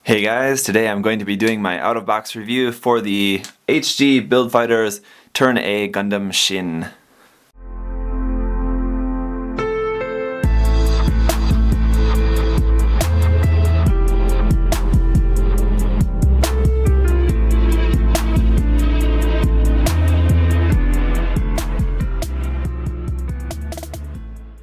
Hey guys, today I'm going to be doing my out-of-box review for the HG Build Fighters Turn A Gundam Shin.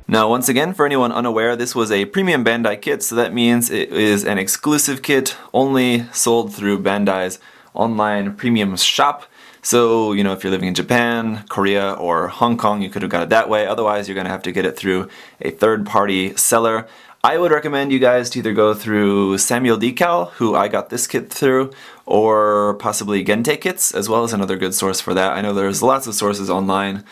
Now once again, for anyone unaware, this was a premium Bandai kit, so that means it is an exclusive kit only sold through Bandai's online premium shop. So, you know, if you're living in Japan, Korea, or Hong Kong, you could have got it that way. Otherwise, you're going to have to get it through a third-party seller. I would recommend you guys to either go through Samuel Decal, who I got this kit through, or possibly Gente Kits, as well as another good source for that. I know there's lots of sources online,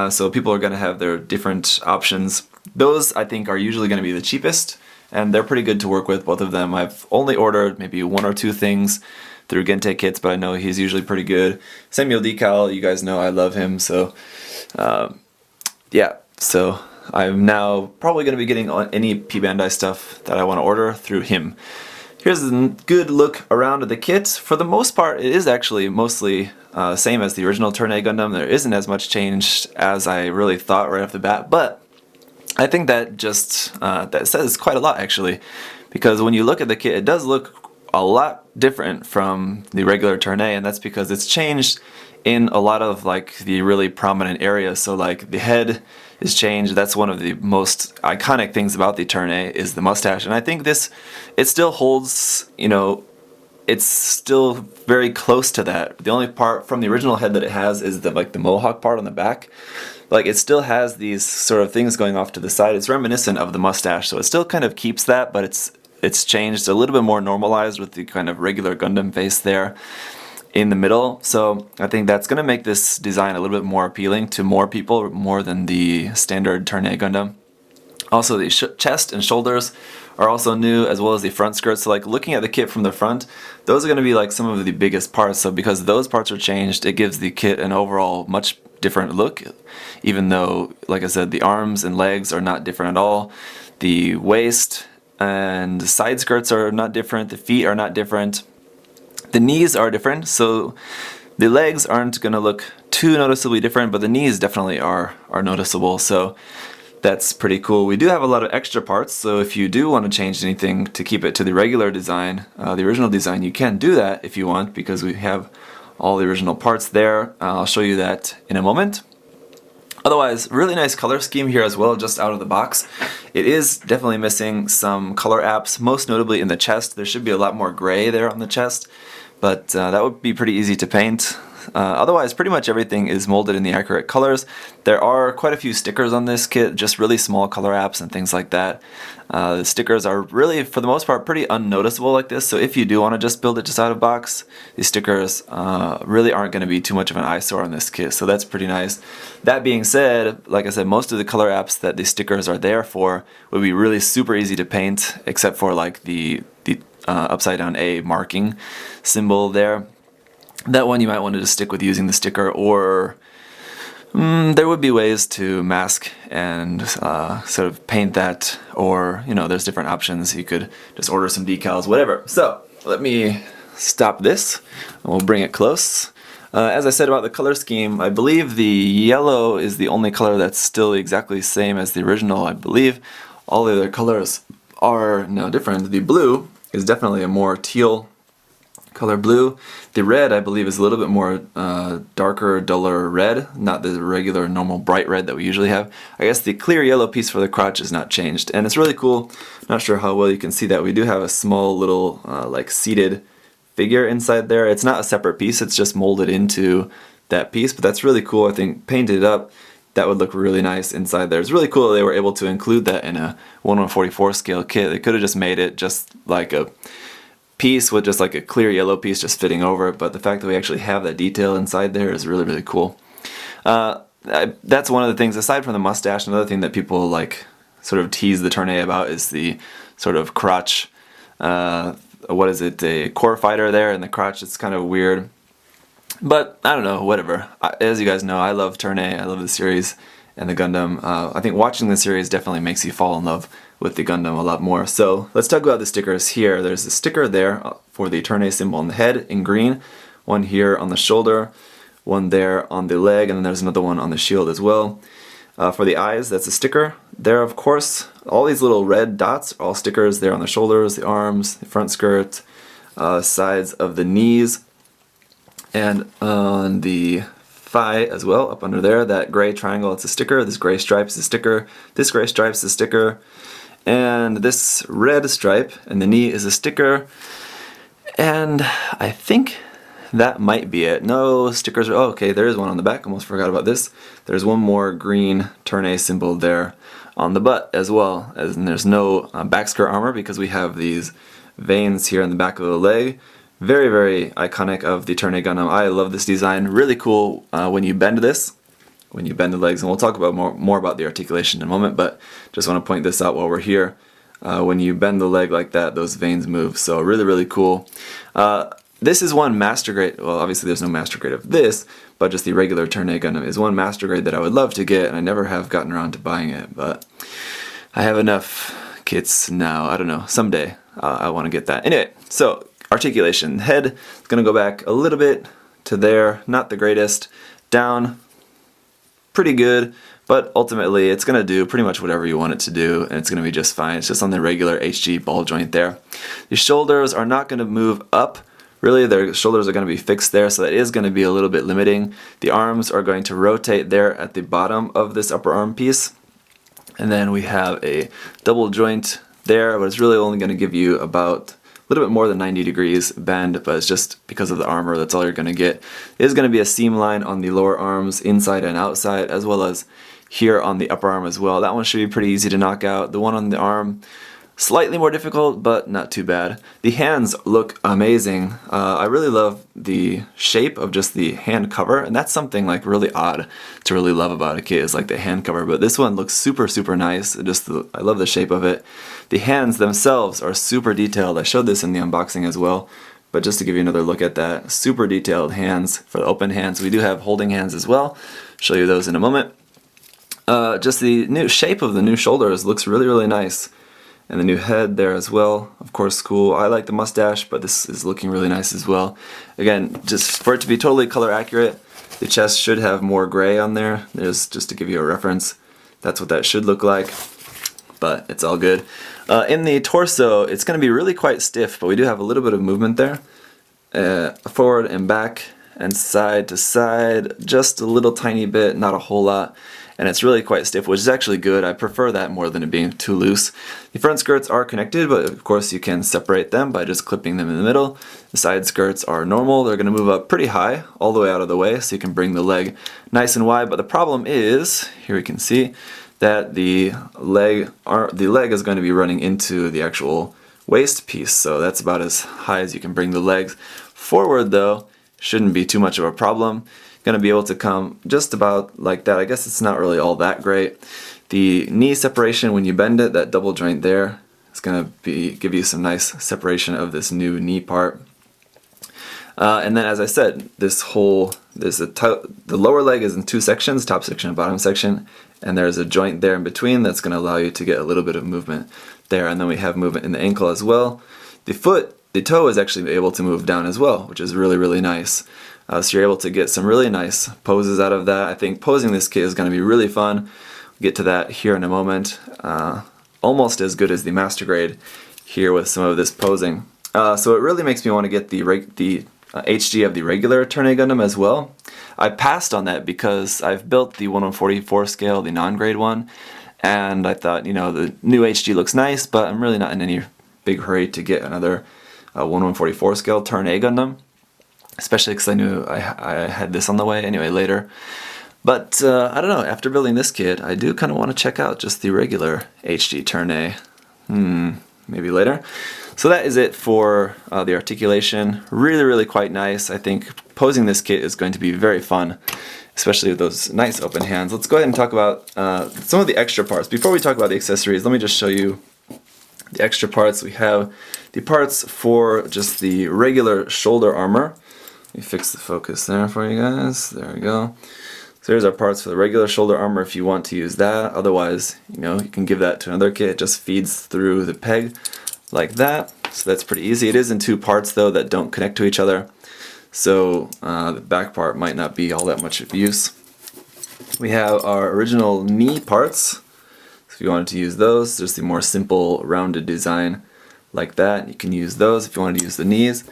so people are going to have their different options. Those, I think, are usually going to be the cheapest, and they're pretty good to work with, both of them. I've only ordered maybe one or two things through Gente Kits, but I know he's usually pretty good. Samuel Decal, you guys know I love him, so yeah, so I'm now probably going to be getting any P-Bandai stuff that I want to order through him. Here's a good look around at the kit. For the most part, it is actually mostly same as the original Turn A Gundam. There isn't as much change as I really thought right off the bat, but I think that just that says quite a lot actually, because when you look at the kit, it does look a lot different from the regular Turn A, and that's because it's changed in a lot of like the really prominent areas. So like the head is changed. That's one of the most iconic things about the Turn A is the mustache, and I think it still holds, you know, it's still very close to that. The only part from the original head that it has is the mohawk part on the back. Like it still has these sort of things going off to the side. It's reminiscent of the mustache, so it still kind of keeps that, but it's changed a little bit more normalized with the kind of regular Gundam face there in the middle. So I think that's going to make this design a little bit more appealing to more people, more than the standard Turn A Gundam. Also, the chest and shoulders are also new, as well as the front skirts. So like looking at the kit from the front, those are going to be like some of the biggest parts. So because those parts are changed, it gives the kit an overall much different look, even though, like I said, the arms and legs are not different at all. The waist and side skirts are not different. The feet are not different. The knees are different, so the legs aren't going to look too noticeably different, but the knees definitely are noticeable, so that's pretty cool. We do have a lot of extra parts, so if you do want to change anything to keep it to the regular design, the original design, you can do that if you want, because we have all the original parts there. I'll show you that in a moment. Otherwise, really nice color scheme here as well, just out of the box. It is definitely missing some color apps, most notably in the chest. There should be a lot more gray there on the chest, but that would be pretty easy to paint. Otherwise, pretty much everything is molded in the accurate colors. There are quite a few stickers on this kit, just really small color apps and things like that. The stickers are really, for the most part, pretty unnoticeable like this, so if you do want to just build it just out of box, these stickers really aren't going to be too much of an eyesore on this kit, so that's pretty nice. That being said, like I said, most of the color apps that these stickers are there for would be really super easy to paint, except for like the upside down A marking symbol there. That one you might want to just stick with using the sticker, or there would be ways to mask and sort of paint that, or, you know, there's different options. You could just order some decals, whatever. So let me stop this and we'll bring it close. As I said about the color scheme, I believe the yellow is the only color that's still exactly the same as the original. I believe all the other colors are now different. The blue is definitely a more teal color blue. The red, I believe, is a little bit more darker, duller red, not the regular normal bright red that we usually have. I guess the clear yellow piece for the crotch is not changed, and it's really cool. Not sure how well you can see that. We do have a small little like seated figure inside there. It's not a separate piece, it's just molded into that piece, but that's really cool. I think painted up, that would look really nice inside there. It's really cool that they were able to include that in a 1/144 scale kit. They could have just made it just like a piece with just like a clear yellow piece just fitting over it, but the fact that we actually have that detail inside there is really, really cool. That's one of the things, aside from the mustache. Another thing that people like sort of tease the Turn A about is the sort of crotch, what is it, a core fighter there in the crotch. It's kind of weird, but I don't know, whatever. As you guys know, I love Turn A, I love the series, and the Gundam. I think watching the series definitely makes you fall in love with the Gundam a lot more. So let's talk about the stickers here. There's a sticker there for the Turn A symbol on the head in green, one here on the shoulder, one there on the leg, and then there's another one on the shield as well. For the eyes, that's a sticker. There, of course, all these little red dots are all stickers there on the shoulders, the arms, the front skirt, sides of the knees, and on the thigh as well, up under there, that gray triangle, it's a sticker. This gray stripe is a sticker. This gray stripe is a sticker. And this red stripe and the knee is a sticker. And I think that might be it. No stickers are, oh, okay, there is one on the back, almost forgot about this. There's one more green Turn A symbol there on the butt as well. And there's no back skirt armor because we have these veins here in the back of the leg. Very, very iconic of the Turn A Gundam. I love this design. Really cool when you bend this, when you bend the legs, and we'll talk about more about the articulation in a moment, but just want to point this out while we're here. When you bend the leg like that, those veins move, so really, really cool. This is one master grade, well obviously there's no master grade of this, but just the regular Turn A Gundam is one master grade that I would love to get, and I never have gotten around to buying it, but I have enough kits now. I don't know, someday I want to get that. Anyway, so articulation. Head is going to go back a little bit to there, not the greatest. Down, pretty good, but ultimately it's going to do pretty much whatever you want it to do, and it's going to be just fine. It's just on the regular HG ball joint there. The shoulders are not going to move up. Really, their shoulders are going to be fixed there, so that is going to be a little bit limiting. The arms are going to rotate there at the bottom of this upper arm piece. And then we have a double joint there, but it's really only going to give you about a little bit more than 90 degrees bend, but it's just because of the armor, that's all you're going to get. It is going to be a seam line on the lower arms, inside and outside, as well as here on the upper arm as well. That one should be pretty easy to knock out. The one on the arm, slightly more difficult, but not too bad. The hands look amazing. I really love the shape of just the hand cover, and that's something like really odd to really love about a kit, is like the hand cover, but this one looks super, super nice. I love the shape of it. The hands themselves are super detailed. I showed this in the unboxing as well, but just to give you another look at that, super detailed hands for the open hands. We do have holding hands as well. Show you those in a moment. Just the new shape of the new shoulders looks really, really nice. And the new head there as well, of course, cool. I like the mustache, but this is looking really nice as well. Again, just for it to be totally color accurate, the chest should have more gray on there. There's just to give you a reference. That's what that should look like, but it's all good. In the torso, it's going to be really quite stiff, but we do have a little bit of movement there. Forward and back and side to side, just a little tiny bit, not a whole lot. And it's really quite stiff, which is actually good. I prefer that more than it being too loose. The front skirts are connected, but of course you can separate them by just clipping them in the middle. The side skirts are normal. They're going to move up pretty high, all the way out of the way, so you can bring the leg nice and wide. But the problem is, here we can see that the leg is going to be running into the actual waist piece, so that's about as high as you can bring the legs. Forward though, shouldn't be too much of a problem. Going to be able to come just about like that. I guess it's not really all that great. The knee separation when you bend it, that double joint there, is going to give you some nice separation of this new knee part. And then, as I said, the lower leg is in two sections, top section and bottom section, and there's a joint there in between that's going to allow you to get a little bit of movement there. And then we have movement in the ankle as well. The toe is actually able to move down as well, which is really, really nice. So you're able to get some really nice poses out of that. I think posing this kit is going to be really fun. We'll get to that here in a moment. Almost as good as the master grade here with some of this posing. So it really makes me want to get the HG of the regular Turn A Gundam as well. I passed on that because I've built the 1/144 scale, the non-grade one, and I thought, you know, the new HG looks nice, but I'm really not in any big hurry to get another 1/144 scale Turn A Gundam. Especially because I knew I had this on the way anyway later. But I don't know, after building this kit, I do kind of want to check out just the regular HG Turn A. Maybe later. So that is it for the articulation. Really, really quite nice. I think posing this kit is going to be very fun, especially with those nice open hands. Let's go ahead and talk about some of the extra parts. Before we talk about the accessories, let me just show you the extra parts. We have the parts for just the regular shoulder armor. Let me fix the focus there for you guys. There we go. So here's our parts for the regular shoulder armor if you want to use that. Otherwise, you can give that to another kit. It just feeds through the peg like that. So that's pretty easy. It is in two parts though that don't connect to each other. So the back part might not be all that much of use. We have our original knee parts. So if you wanted to use those, there's the more simple rounded design like that. You can use those if you wanted to use the knees.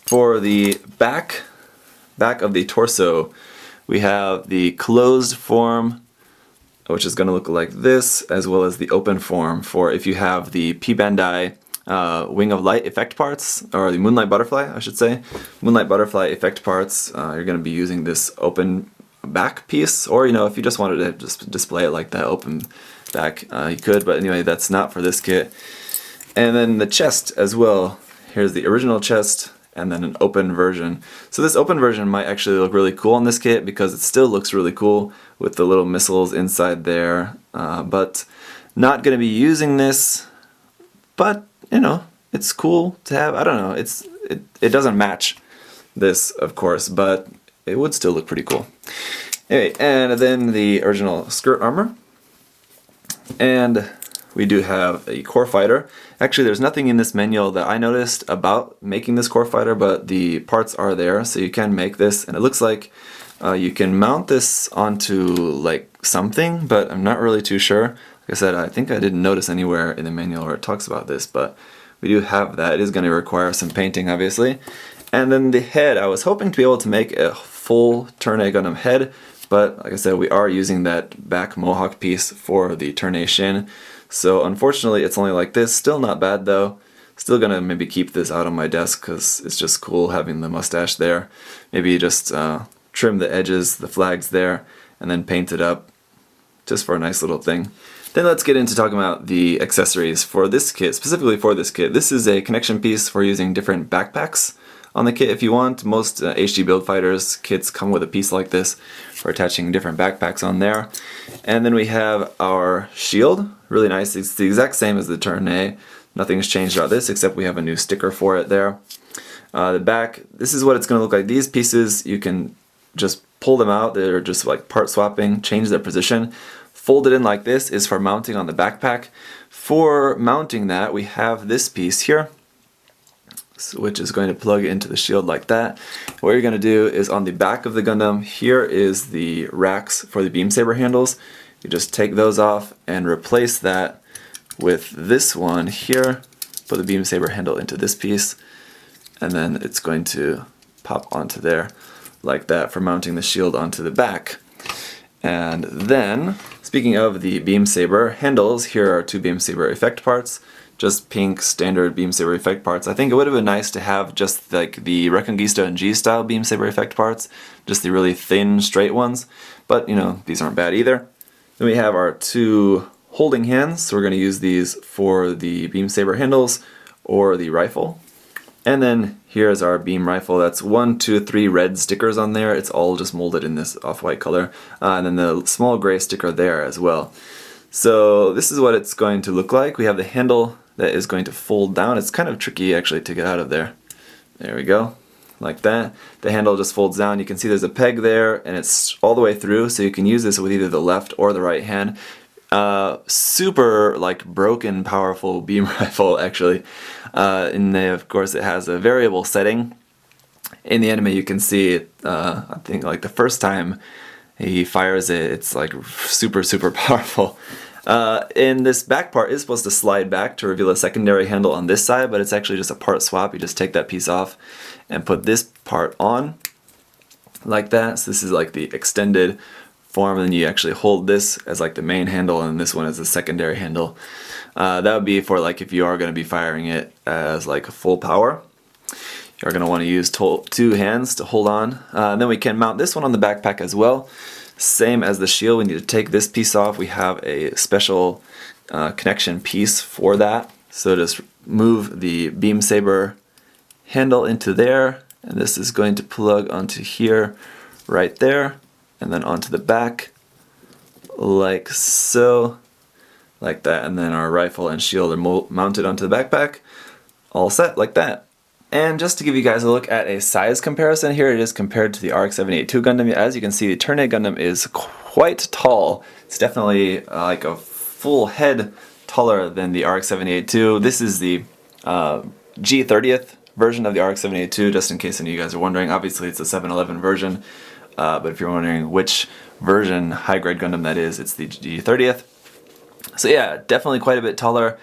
For the back of the torso, we have the closed form, which is going to look like this, as well as the open form for if you have the P-Bandai Wing of Light effect parts, or the Moonlight Butterfly, I should say. Moonlight Butterfly effect parts, you're going to be using this open back piece, or if you just wanted to just display it like that, open back, you could, but anyway, that's not for this kit. And then the chest as well. Here's the original chest, and then an open version. So this open version might actually look really cool on this kit because it still looks really cool with the little missiles inside there, but not going to be using this, but it's cool to have. I don't know, it doesn't match this of course, but it would still look pretty cool. Anyway, and then the original skirt armor, and we do have a core fighter. Actually, there's nothing in this manual that I noticed about making this core fighter, but the parts are there, so you can make this, and it looks like you can mount this onto like something, but I'm not really too sure. Like I said, I think I didn't notice anywhere in the manual where it talks about this, but we do have that. It is going to require some painting, obviously. And then the head, I was hoping to be able to make a full Turn A Gundam head, but like I said, we are using that back mohawk piece for the Turn A Shin. So unfortunately it's only like this. Still not bad though. Still gonna maybe keep this out on my desk because it's just cool having the mustache there. Maybe just trim the edges, the flags there, and then paint it up just for a nice little thing. Then let's get into talking about the accessories for this kit, specifically for this kit. This is a connection piece for using different backpacks on the kit if you want. Most HG Build Fighters kits come with a piece like this for attaching different backpacks on there. And then we have our shield, really nice. It's the exact same as the Turn A. Nothing's changed about this except we have a new sticker for it there. The back, this is what it's going to look like. These pieces, you can just pull them out. They're just like part swapping, change their position. Folded in like this is for mounting on the backpack. For mounting that, we have this piece here, which is going to plug into the shield like that. What you're going to do is on the back of the Gundam, here is the racks for the beam saber handles. You just take those off and replace that with this one here. Put the beam saber handle into this piece, and then it's going to pop onto there like that for mounting the shield onto the back. And then, speaking of the beam saber handles, here are two beam saber effect parts. Just pink standard beam saber effect parts. I think it would have been nice to have just like the Reconquista and G style beam saber effect parts, just the really thin straight ones, but these aren't bad either. Then we have our two holding hands, so we're going to use these for the beam saber handles or the rifle. And then here's our beam rifle. That's 1, 2, 3 red stickers on there. It's all just molded in this off-white color, and then the small gray sticker there as well. So this is what it's going to look like. We have the handle that is going to fold down. It's kind of tricky actually to get out of there. There we go, like that. The handle just folds down. You can see there's a peg there and it's all the way through, so you can use this with either the left or the right hand. Super like broken powerful beam rifle actually. And then of course it has a variable setting. In the anime you can see it, I think like the first time he fires it, it's like super powerful. And this back part is supposed to slide back to reveal a secondary handle on this side, but it's actually just a part swap. You just take that piece off and put this part on like that. So this is like the extended form, and then you actually hold this as like the main handle and this one as a secondary handle. That would be for like if you are going to be firing it as like full power. You're going to want to use two hands to hold on. And then we can mount this one on the backpack as well. Same as the shield, we need to take this piece off. We have a special connection piece for that. So just move the beam saber handle into there, and this is going to plug onto here, right there, and then onto the back, like so, like that. And then our rifle and shield are mounted onto the backpack, all set like that. And just to give you guys a look at a size comparison, here it is compared to the RX-78-2 Gundam. As you can see, the Turn A Gundam is quite tall. It's definitely like a full head taller than the RX-78-2. This is the G30th version of the RX-78-2, just in case any of you guys are wondering. Obviously it's a 711 version, but if you're wondering which version high-grade Gundam that is, it's the G30th. So yeah, definitely quite a bit taller.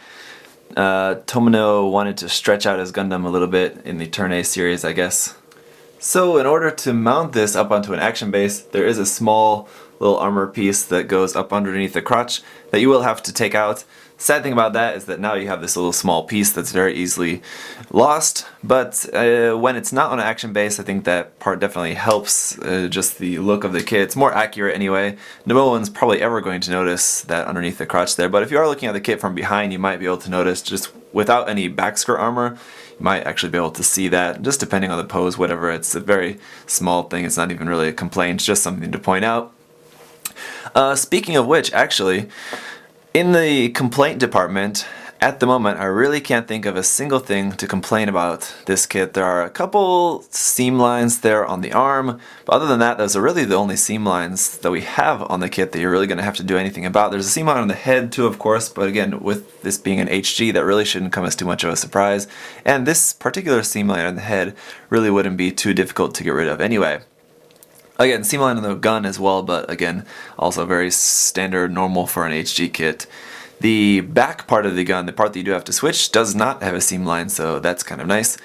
Tomino wanted to stretch out his Gundam a little bit in the Turn A series, I guess. So in order to mount this up onto an action base, there is a small little armor piece that goes up underneath the crotch that you will have to take out. Sad thing about that is that now you have this little small piece that's very easily lost, but when it's not on an action base, I think that part definitely helps just the look of the kit. It's more accurate anyway. No one's probably ever going to notice that underneath the crotch there, but if you are looking at the kit from behind, you might be able to notice just without any back skirt armor. You might actually be able to see that, just depending on the pose, whatever. It's a very small thing. It's not even really a complaint, it's just something to point out. Speaking of which, actually, in the complaint department, at the moment, I really can't think of a single thing to complain about this kit. There are a couple seam lines there on the arm, but other than that, those are really the only seam lines that we have on the kit that you're really going to have to do anything about. There's a seam line on the head too, of course, but again, with this being an HG, that really shouldn't come as too much of a surprise. And this particular seam line on the head really wouldn't be too difficult to get rid of anyway. Again, seam line on the gun as well, but again, also very standard, normal for an HG kit. The back part of the gun, the part that you do have to switch, does not have a seam line, so that's kind of nice.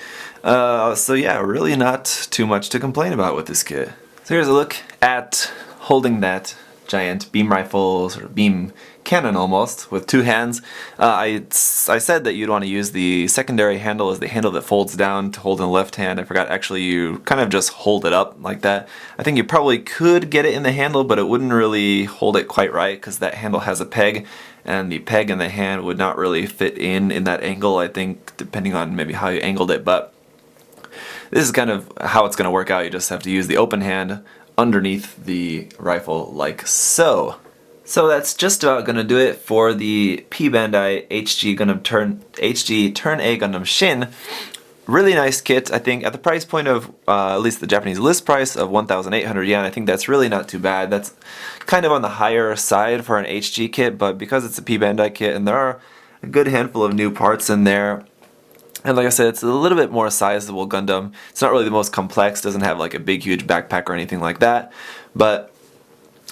So yeah, really not too much to complain about with this kit. So here's a look at holding that giant beam rifle, sort of beam cannon almost, with two hands. I said that you'd want to use the secondary handle as the handle that folds down to hold in the left hand. I forgot, actually you kind of just hold it up like that. I think you probably could get it in the handle, but it wouldn't really hold it quite right because that handle has a peg, and the peg in the hand would not really fit in that angle, I think, depending on maybe how you angled it. But this is kind of how it's going to work out. You just have to use the open hand underneath the rifle like so. So that's just about going to do it for the P-Bandai HG Turn A Gundam Shin. Really nice kit, I think, at the price point of, at least the Japanese list price of 1,800 yen. I think that's really not too bad. That's kind of on the higher side for an HG kit, but because it's a P-Bandai kit and there are a good handful of new parts in there, and like I said, it's a little bit more sizable Gundam. It's not really the most complex, doesn't have like a big huge backpack or anything like that, but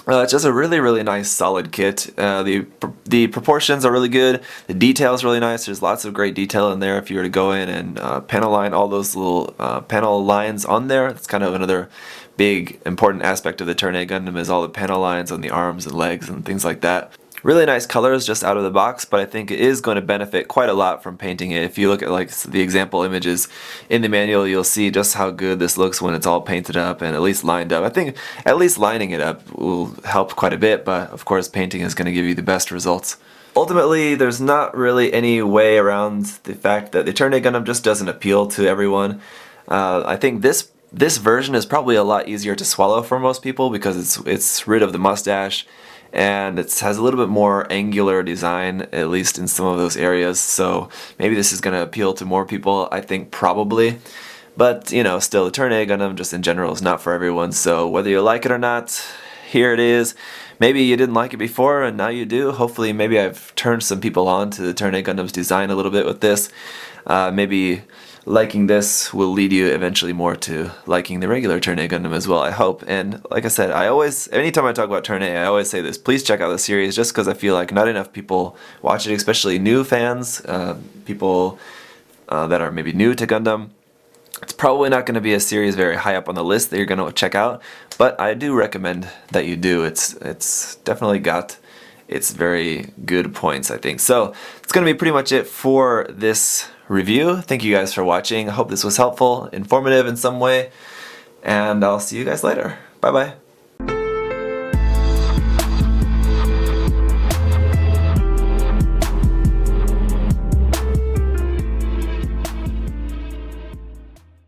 it's just a really nice solid kit. The proportions are really good, the detail is really nice. There's lots of great detail in there. If you were to go in and panel line all those little panel lines on there, it's kind of another big important aspect of the Turn A Gundam, is all the panel lines on the arms and legs and things like that. Really nice colors just out of the box, but I think it is going to benefit quite a lot from painting it. If you look at like the example images in the manual, you'll see just how good this looks when it's all painted up and at least lined up. I think at least lining it up will help quite a bit, but of course painting is going to give you the best results. Ultimately, there's not really any way around the fact that the Turn A Gundam just doesn't appeal to everyone. I think this version is probably a lot easier to swallow for most people because it's rid of the mustache, and it has a little bit more angular design, at least in some of those areas, so maybe this is going to appeal to more people, I think, probably. But, you know, still, the Turn A Gundam just in general is not for everyone, so whether you like it or not, here it is. Maybe you didn't like it before and now you do. Hopefully maybe I've turned some people on to the Turn A Gundam's design a little bit with this. Maybe liking this will lead you eventually more to liking the regular Turn A Gundam as well, I hope. And like I said, anytime I talk about Turn A, I always say this: please check out the series, just because I feel like not enough people watch it, especially new fans, people that are maybe new to Gundam. It's probably not going to be a series very high up on the list that you're going to check out, but I do recommend that you do. It's definitely got its very good points, I think. So it's going to be pretty much it for this review. Thank you guys for watching. I hope this was helpful, informative in some way, and I'll see you guys later. Bye bye.